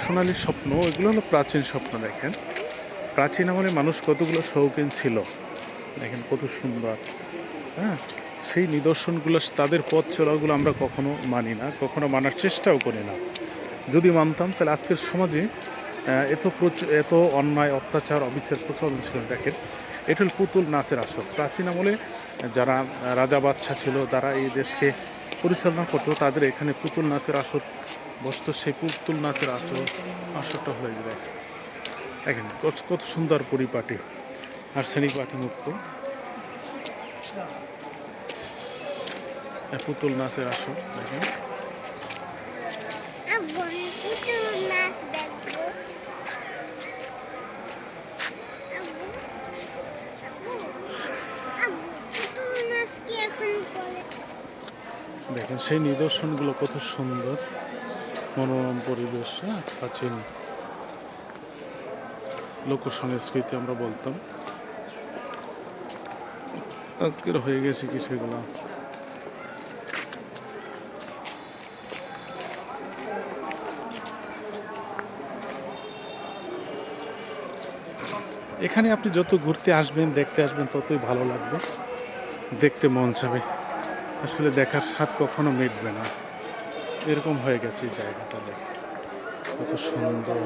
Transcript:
সোনালী স্বপ্ন, এগুলো হলো প্রাচীন স্বপ্ন। দেখেন প্রাচীন আমলে মানুষ কতগুলো শৌখিন ছিল, দেখেন কত সুন্দর। হ্যাঁ, সেই নিদর্শনগুলো, তাদের পথ চলাগুলো আমরা কখনো মানি না, কখনো মানার চেষ্টাও করি না। যদি মানতাম তাহলে আজকের সমাজে এত অন্যায়, অত্যাচার, অবিচার প্রচলন ছিল না। দেখেন এটা হল পুতুল নাচের আসর। প্রাচীন আমলে যারা রাজা বাদশা ছিল, তারা এই দেশকে পরিচালনা করতো, তাদের এখানে পুতুল নাচের আসর বসত। সেই পুতুল নাচের আসরটা হয়ে যায়। দেখেন কত সুন্দর পরিপাটি, আর্সেনিক পাটি মুক্ত পুতুল নাচের আসর। দেখেন দেখেন সেই নিদর্শনগুলো কত সুন্দর, মনোরম পরিবেশ। প্রাচীন লোক সংস্কৃতি আমরা বলতাম, আজকের হয়ে গেছে কি সেগুলো। এখানে আপনি যত ঘুরতে আসবেন, দেখতে আসবেন, ততই ভালো লাগবে, দেখতে মন চাবে। আসলে দেখার স্বাদ কখনো মিটবে না, এরকম হয়ে গেছে এই জায়গাটা। দেখে কত সুন্দর।